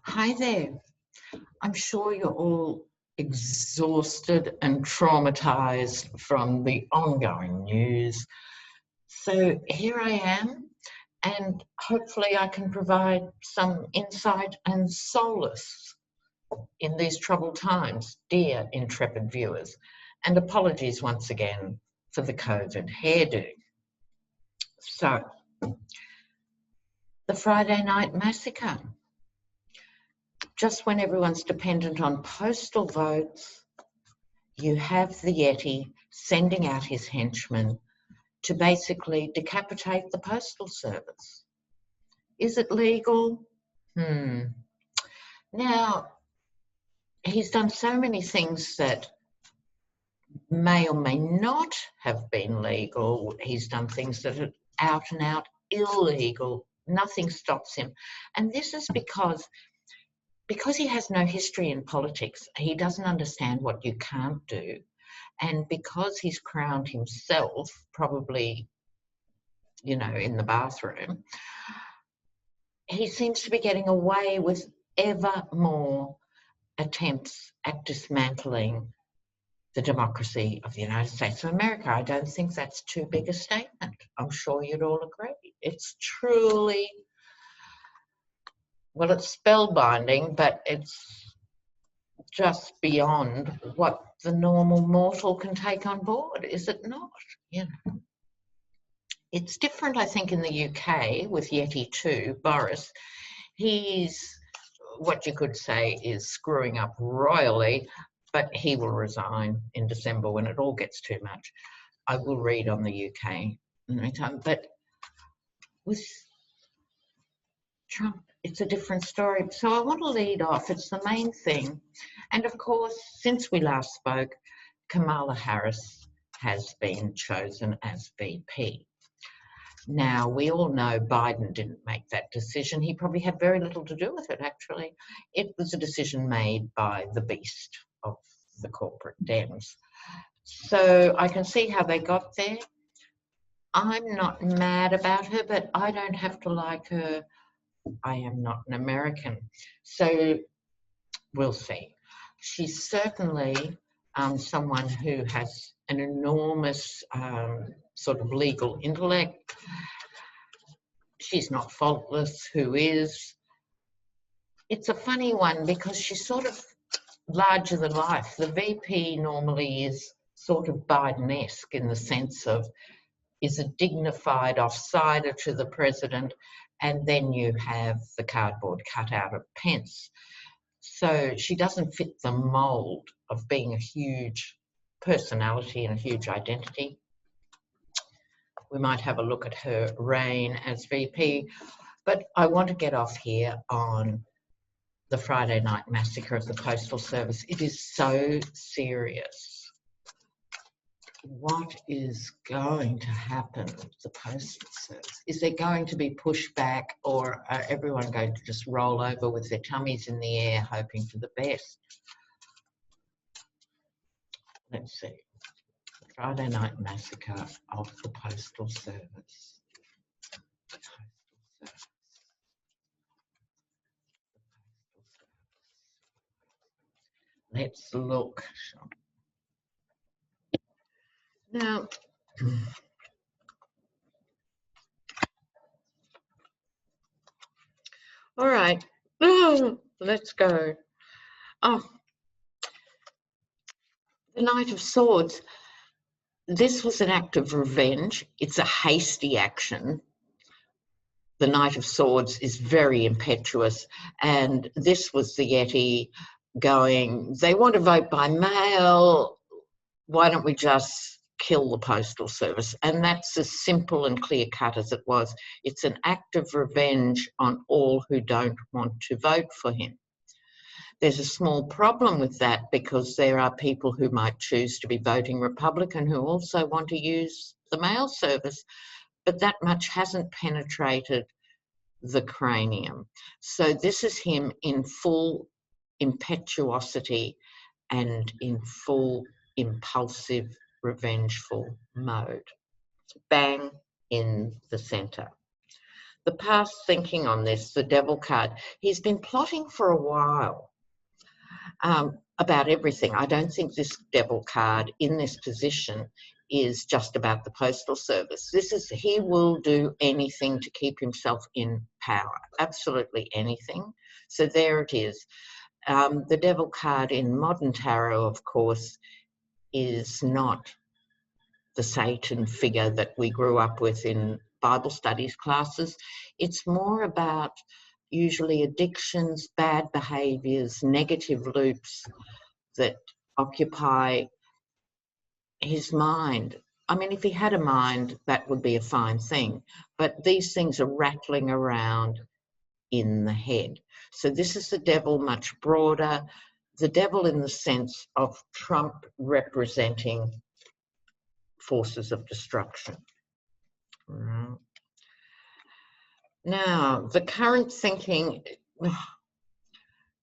Hi there. I'm sure you're all exhausted and traumatized from the ongoing news. So here I am, and hopefully I can provide some insight and solace in these troubled times, dear intrepid viewers. And apologies once again for the COVID hairdo. So, the Friday night massacre. Just when everyone's dependent on postal votes, you have the Yeti sending out his henchmen to basically decapitate the postal service. Is it legal? Now, he's done so many things that may or may not have been legal. He's done things that are out and out illegal. Nothing stops him. And this is because he has no history in politics. He doesn't understand what you can't do. And because he's crowned himself, probably, in the bathroom, he seems to be getting away with ever more attempts at dismantling the democracy of the United States of America. I don't think that's too big a statement. I'm sure you'd all agree. It's truly, well, it's spellbinding, but it's just beyond what the normal mortal can take on board, is it not? It's different, I think, in the UK with Yeti Boris. He's, what you could say, is screwing up royally, but he will resign in December when it all gets too much. I will read on the UK anytime, but with Trump, it's a different story. So I want to lead off. It's the main thing. And of course, since we last spoke, Kamala Harris has been chosen as VP. Now, we all know Biden didn't make that decision. He probably had very little to do with it, actually. It was a decision made by the beast of the corporate Dems. So I can see how they got there. I'm not mad about her, but I don't have to like her. I am not an American. So we'll see. She's certainly someone who has an enormous sort of legal intellect. She's not faultless. Who is? It's a funny one because she's sort of larger than life. The VP normally is sort of Biden-esque in the sense of is a dignified offsider to the president, and then you have the cardboard cutout of Pence. So she doesn't fit the mould of being a huge personality and a huge identity. We might have a look at her reign as VP, but I want to get off here on the Friday night massacre of the Postal Service. It is so serious. What is going to happen with the Postal Service? Is there going to be pushback, or are everyone going to just roll over with their tummies in the air hoping for the best? Let's see. The Friday night massacre of the Postal Service. Let's look. Now, all right, let's go. Oh, the Knight of Swords. This was an act of revenge. It's a hasty action. The Knight of Swords is very impetuous, and this was the Yeti going, they want to vote by mail, why don't we just kill the Postal Service? And that's as simple and clear-cut as it was. It's an act of revenge on all who don't want to vote for him. There's a small problem with that because there are people who might choose to be voting Republican who also want to use the mail service, but that much hasn't penetrated the cranium. So this is him in full impetuosity and in full impulsive, revengeful mode. Bang in the centre. The past thinking on this, the devil card, he's been plotting for a while about everything. I don't think this devil card in this position is just about the postal service. He will do anything to keep himself in power, absolutely anything. So there it is. The devil card in modern tarot, of course, is not the Satan figure that we grew up with in Bible studies classes. It's more about usually addictions, bad behaviours, negative loops that occupy his mind. I mean, if he had a mind, that would be a fine thing. But these things are rattling around in the head. So this is the devil much broader. The devil in the sense of Trump representing forces of destruction. Right. Now, the current thinking,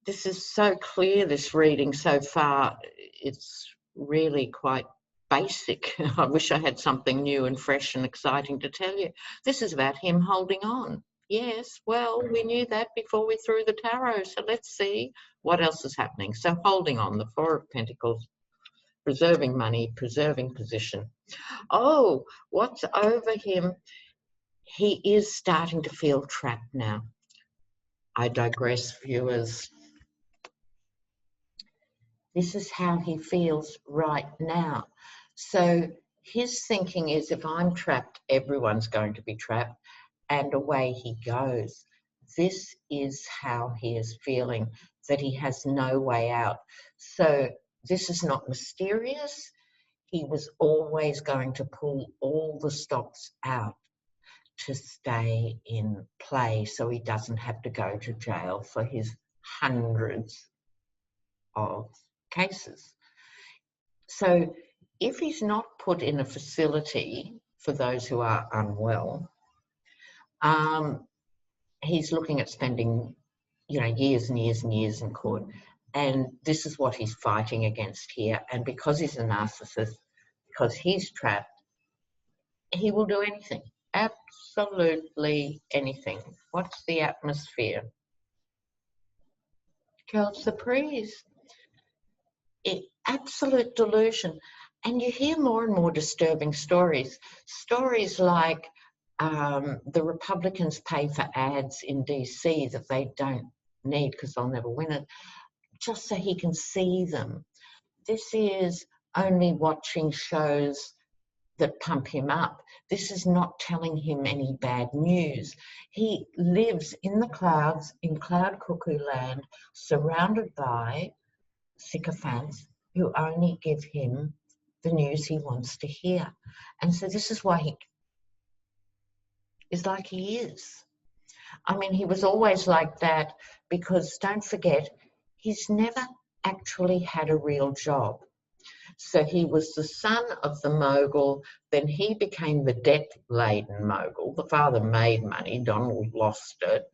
this is so clear, this reading so far, it's really quite basic. I wish I had something new and fresh and exciting to tell you. This is about him holding on. Yes, well, we knew that before we threw the tarot, so let's see what else is happening. So holding on, the Four of Pentacles, preserving money, preserving position. Oh, what's over him? He is starting to feel trapped now. I digress, viewers. This is how he feels right now. So his thinking is, if I'm trapped, everyone's going to be trapped, and away he goes. This is how he is feeling, that he has no way out. So this is not mysterious. He was always going to pull all the stops out to stay in play so he doesn't have to go to jail for his hundreds of cases. So if he's not put in a facility for those who are unwell, he's looking at spending, years and years and years in court. And this is what he's fighting against here. And because he's a narcissist, because he's trapped, he will do anything. Absolutely anything. What's the atmosphere? Girls, the priest. Absolute delusion. And you hear more and more disturbing stories. Stories like the Republicans pay for ads in DC that they don't need because they'll never win it, just so he can see them. This is only watching shows that pump him up. This is not telling him any bad news. He lives in the clouds, in cloud cuckoo land, surrounded by sycophants who only give him the news he wants to hear. And so this is why he is like he is. I mean, he was always like that because, don't forget, he's never actually had a real job. So he was the son of the mogul, then he became the debt-laden mogul. The father made money, Donald lost it.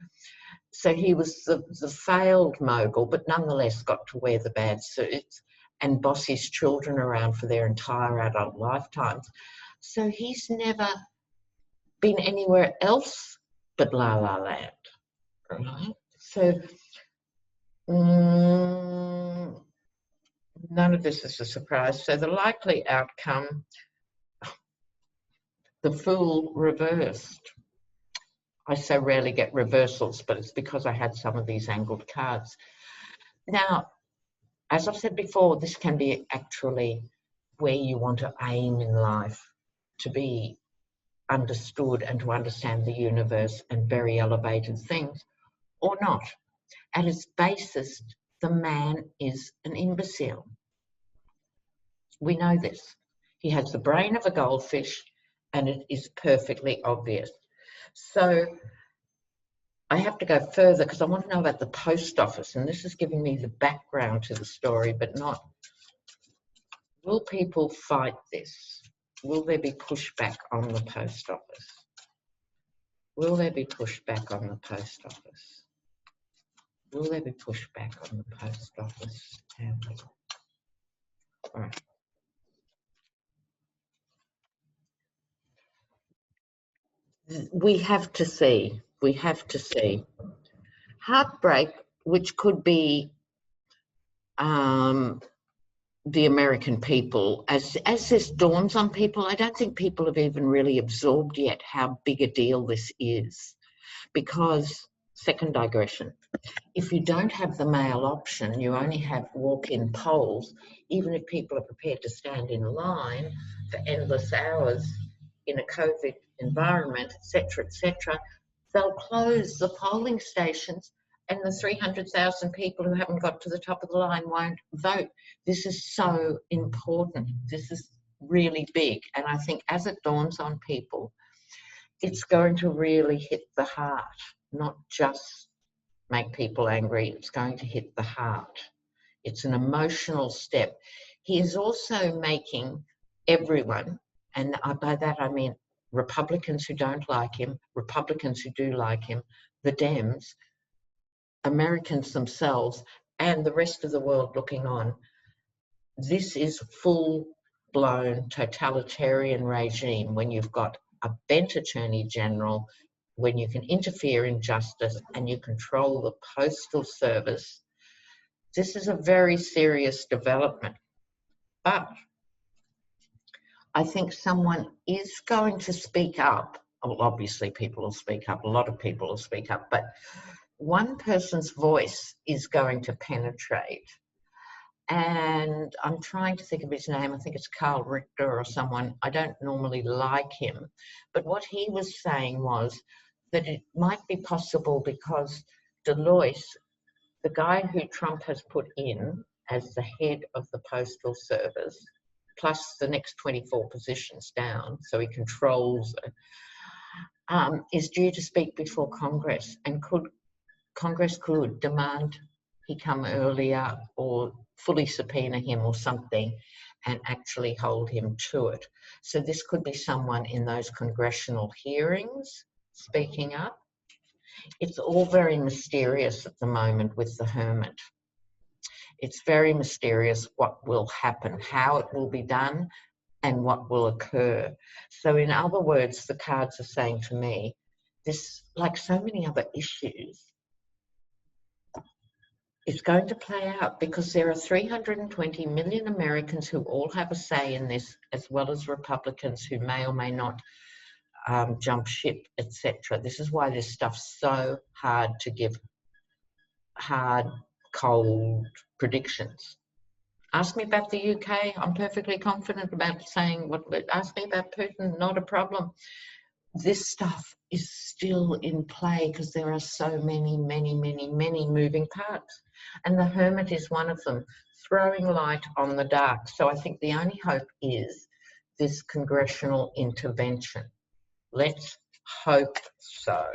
So he was the failed mogul, but nonetheless got to wear the bad suits and boss his children around for their entire adult lifetimes. So he's never been anywhere else but La La Land, right? So none of this is a surprise. So the likely outcome, the Fool reversed. I so rarely get reversals, but it's because I had some of these angled cards. Now, as I've said before, this can be actually where you want to aim in life, to be understood and to understand the universe and very elevated things, or not. At its basis, the man is an imbecile. We know this. He has the brain of a goldfish, and it is perfectly obvious. So I have to go further because I want to know about the post office, and this is giving me the background to the story, but not. Will people fight this? Will there be pushback on the post office? Will there be pushback on the post office? Will there be pushback on the post office? All right. We have to see. we have to see. Heartbreak, which could be the American people, as this dawns on people, I don't think people have even really absorbed yet how big a deal this is. Because, second digression, if you don't have the mail option, you only have walk-in polls, even if people are prepared to stand in line for endless hours in a COVID environment, etc., they'll close the polling stations and the 300,000 people who haven't got to the top of the line won't vote. This is so important. This is really big. And I think as it dawns on people, it's going to really hit the heart, not just make people angry. It's going to hit the heart. It's an emotional step. He is also making everyone, and by that I mean Republicans who don't like him, Republicans who do like him, the Dems, Americans themselves, and the rest of the world looking on. This is full-blown totalitarian regime when you've got a bent Attorney General, when you can interfere in justice and you control the postal service. This is a very serious development. But I think someone is going to speak up. Well, obviously people will speak up, a lot of people will speak up, but one person's voice is going to penetrate. And I'm trying to think of his name. I think it's Carl Richter or someone. I don't normally like him. But what he was saying was that it might be possible because Deloitte, the guy who Trump has put in as the head of the Postal Service, plus the next 24 positions down, so he controls it, is due to speak before Congress, and Congress could demand he come earlier or fully subpoena him or something and actually hold him to it. So this could be someone in those congressional hearings speaking up. It's all very mysterious at the moment with the hermit. It's very mysterious what will happen, how it will be done, and what will occur. So in other words, the cards are saying to me, this, like so many other issues, it's going to play out because there are 320 million Americans who all have a say in this, as well as Republicans who may or may not jump ship, etc. This is why this stuff's so hard to give hard, cold predictions. Ask me about the UK. I'm perfectly confident about saying what. Ask me about Putin. Not a problem. This stuff is still in play because there are so many moving parts. And the hermit is one of them, throwing light on the dark. So I think the only hope is this congressional intervention. Let's hope so.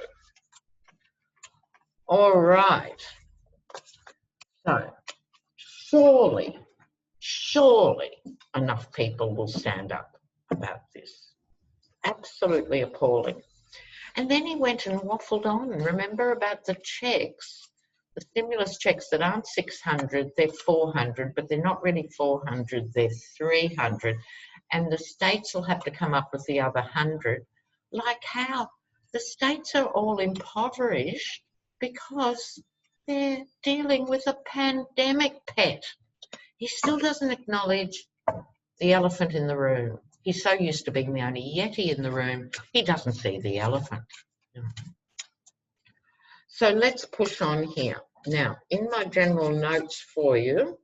All right. So surely enough people will stand up about this. Absolutely appalling. And then he went and waffled on. Remember about the checks, the stimulus checks that aren't 600, they're 400, but they're not really 400, they're 300. And the states will have to come up with the other 100. Like how? The states are all impoverished because they're dealing with a pandemic, pet. He still doesn't acknowledge the elephant in the room. He's so used to being the only Yeti in the room, he doesn't see the elephant. So let's push on here. Now, in my general notes for you,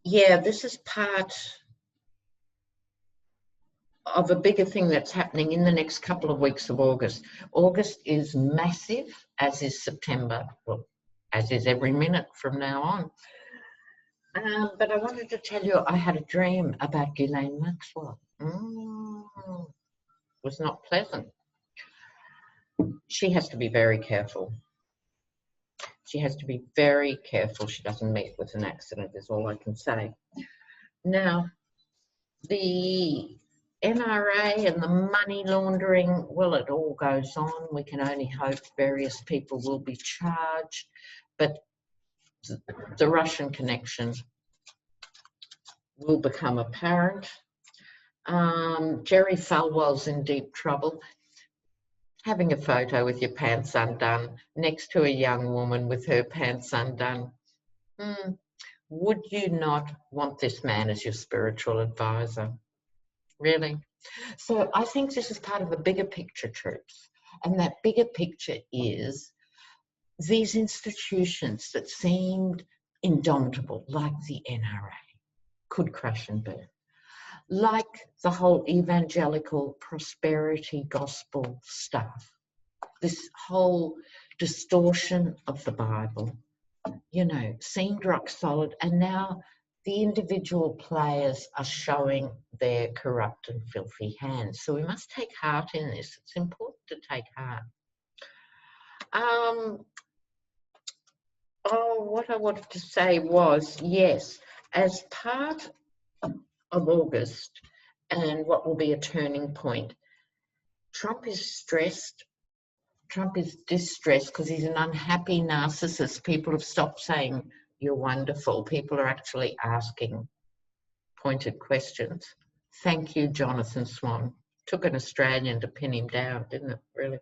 yeah, this is part of a bigger thing that's happening in the next couple of weeks of August. August is massive, as is September, well, as is every minute from now on. But I wanted to tell you I had a dream about Ghislaine Maxwell. Was not pleasant. She has to be very careful. She has to be very careful she doesn't meet with an accident, is all I can say. Now, the NRA and the money laundering, well, it all goes on. We can only hope various people will be charged, but the Russian connection will become apparent. Jerry Falwell's in deep trouble. Having a photo with your pants undone next to a young woman with her pants undone. Would you not want this man as your spiritual advisor? Really? So I think this is part of a bigger picture, troops. And that bigger picture is these institutions that seemed indomitable, like the NRA, could crash and burn. Like the whole evangelical prosperity gospel stuff, this whole distortion of the Bible, you know, seemed rock solid, and now the individual players are showing their corrupt and filthy hands. So we must take heart in this. It's important to take heart. What I wanted to say was, yes, as part of August and what will be a turning point, Trump is stressed. Trump is distressed because he's an unhappy narcissist. People have stopped saying, you're wonderful. People are actually asking pointed questions. Thank you, Jonathan Swan. Took an Australian to pin him down, didn't it, really?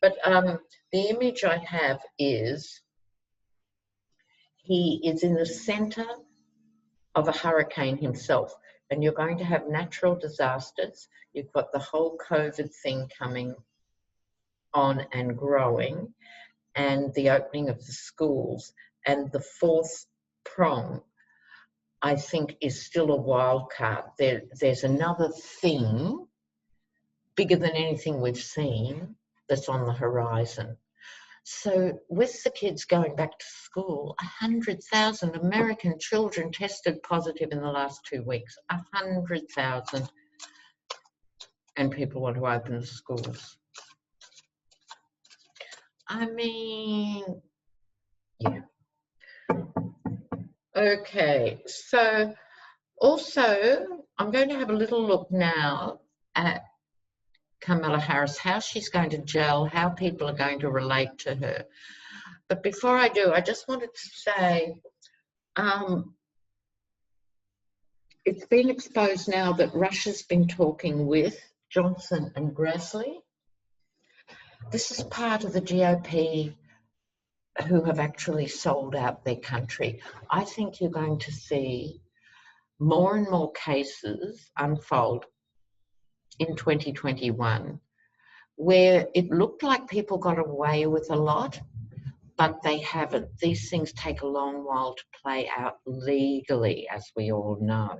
But the image I have is he is in the centre of a hurricane himself, and you're going to have natural disasters. You've got the whole COVID thing coming on and growing, and the opening of the schools, and the fourth prong, I think, is still a wild card. There's another thing bigger than anything we've seen that's on the horizon. So with the kids going back to school, 100,000 American children tested positive in the last 2 weeks, 100,000, and people want to open the schools. I mean, yeah. Okay, so also I'm going to have a little look now at Kamala Harris, how she's going to gel, how people are going to relate to her. But before I do, I just wanted to say, it's been exposed now that Russia's been talking with Johnson and Grassley. This is part of the GOP who have actually sold out their country. I think you're going to see more and more cases unfold in 2021 where it looked like people got away with a lot, but they haven't. These things take a long while to play out legally, as we all know.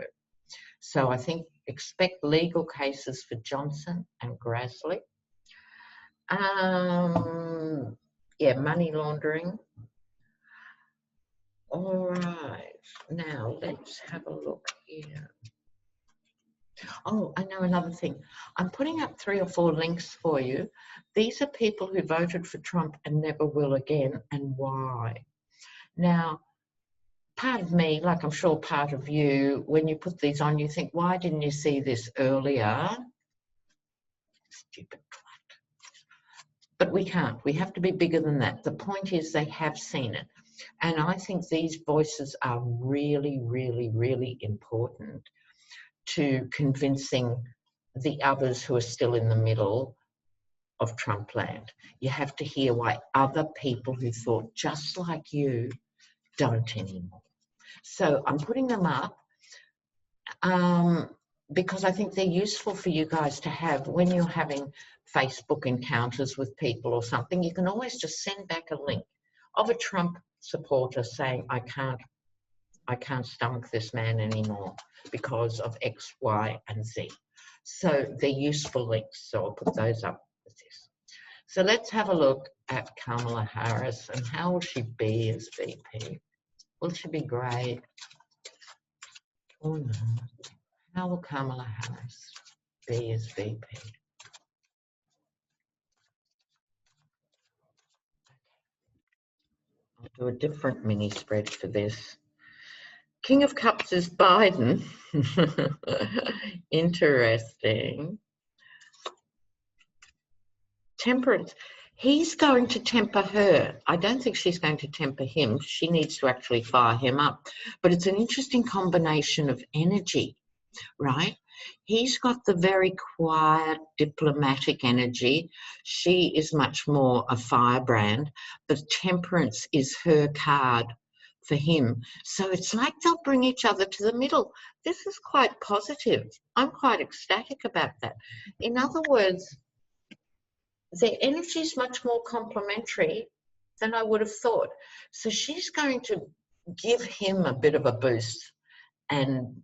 So I think expect legal cases for Johnson and Grassley. Yeah, money laundering. All right, now let's have a look here. Oh, I know another thing. I'm putting up 3 or 4 links for you. These are people who voted for Trump and never will again, and why. Now, part of me, like I'm sure part of you, when you put these on, you think, why didn't you see this earlier? Stupid twat. But we can't. We have to be bigger than that. The point is they have seen it. And I think these voices are really, really, really important to convincing the others who are still in the middle of Trump land. You have to hear why other people who thought just like you don't anymore. So I'm putting them up because I think they're useful for you guys to have when you're having Facebook encounters with people or something. You can always just send back a link of a Trump supporter saying, I can't stomach this man anymore because of X, Y, and Z. So they're useful links, so I'll put those up with this. So let's have a look at Kamala Harris and how will she be as VP? Will she be great or not? How will Kamala Harris be as VP? I'll do a different mini spread for this. King of Cups is Biden. Interesting. Temperance. He's going to temper her. I don't think she's going to temper him. She needs to actually fire him up. But it's an interesting combination of energy, right? He's got the very quiet, diplomatic energy. She is much more a firebrand. The Temperance is her card for him. So it's like they'll bring each other to the middle. This is quite positive. I'm quite ecstatic about that. In other words, their energy is much more complementary than I would have thought. So she's going to give him a bit of a boost and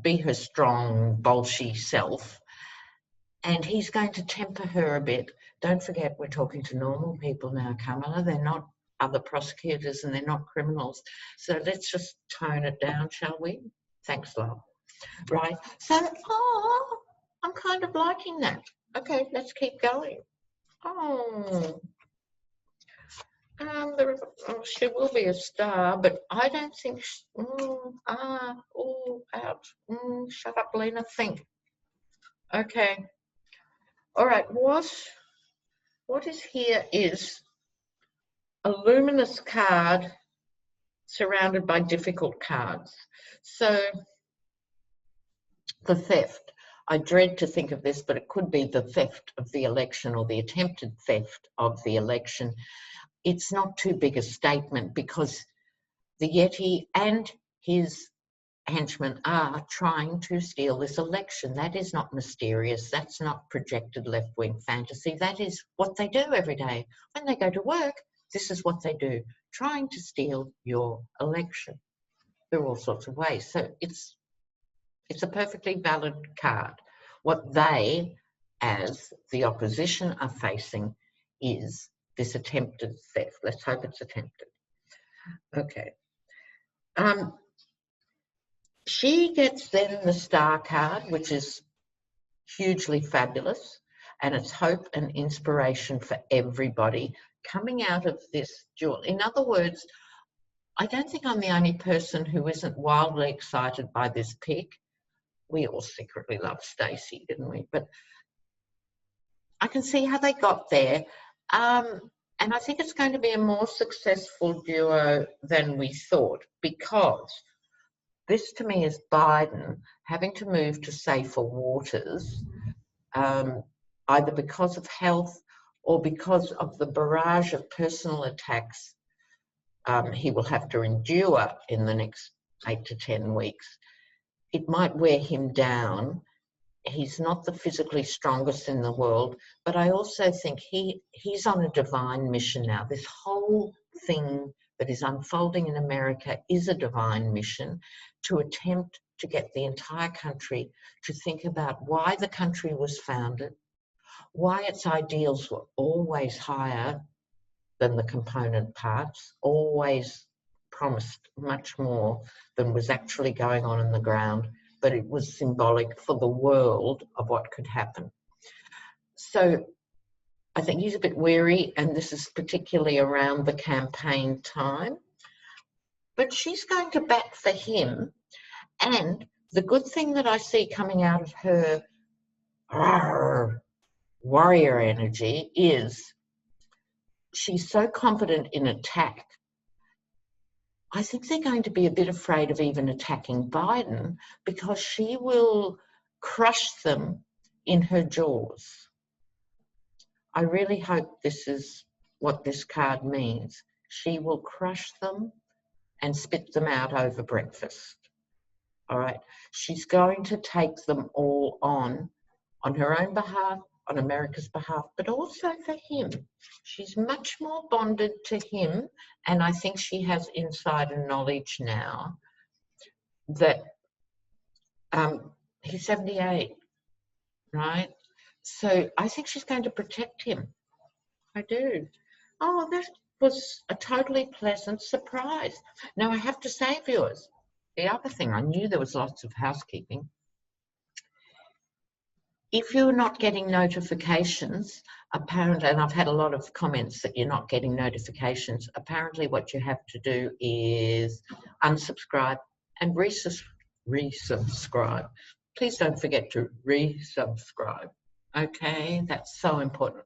be her strong, bolshy self. And he's going to temper her a bit. Don't forget, we're talking to normal people now, Kamala. They're not other prosecutors and they're not criminals. So let's just tone it down, shall we? Thanks, love. Right. So, I'm kind of liking that. Okay, let's keep going. She will be a star, but I don't think. Ouch. Shut up, Lena. Think. Okay. All right. What is here is a luminous card surrounded by difficult cards. So the theft. I dread to think of this, but it could be the theft of the election or the attempted theft of the election. It's not too big a statement because the Yeti and his henchmen are trying to steal this election. That is not mysterious. That's not projected left-wing fantasy. That is what they do every day. When they go to work, this is what they do, trying to steal your election. There are all sorts of ways. So it's a perfectly valid card. What they, as the opposition, are facing is this attempted theft. Let's hope it's attempted. Okay. She gets then the star card, which is hugely fabulous, and it's hope and inspiration for everybody coming out of this duel. In other words, I don't think I'm the only person who isn't wildly excited by this pick. We all secretly loved Stacey, didn't we? But I can see how they got there. And I think it's going to be a more successful duo than we thought, because this to me is Biden having to move to safer waters, either because of health or because of the barrage of personal attacks he will have to endure in the next 8 to 10 weeks. It might wear him down. He's not the physically strongest in the world, but I also think he's on a divine mission now. This whole thing that is unfolding in America is a divine mission to attempt to get the entire country to think about why the country was founded, why its ideals were always higher than the component parts, always promised much more than was actually going on in the ground, but it was symbolic for the world of what could happen. So I think he's a bit weary, and this is particularly around the campaign time. But she's going to bat for him, and the good thing that I see coming out of her warrior energy is she's so confident in attack. I think they're going to be a bit afraid of even attacking Biden because she will crush them in her jaws. I really hope this is what this card means. She will crush them and spit them out over breakfast. All right. She's going to take them all on her own behalf, on America's behalf, but also for him. She's much more bonded to him, and I think she has insider knowledge now that he's 78, right? So I think she's going to protect him. I do. Oh, that was a totally pleasant surprise. Now, I have to say, viewers, the other thing, I knew there was lots of housekeeping. If you're not getting notifications, apparently, and I've had a lot of comments that you're not getting notifications, apparently what you have to do is unsubscribe and resubscribe. Please don't forget to resubscribe. Okay, that's so important.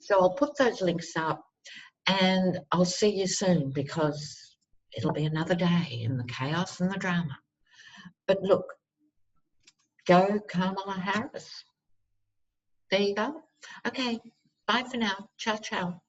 So I'll put those links up and I'll see you soon because it'll be another day in the chaos and the drama. But look, Go Kamala Harris. There you go. Okay, bye for now. Ciao, ciao.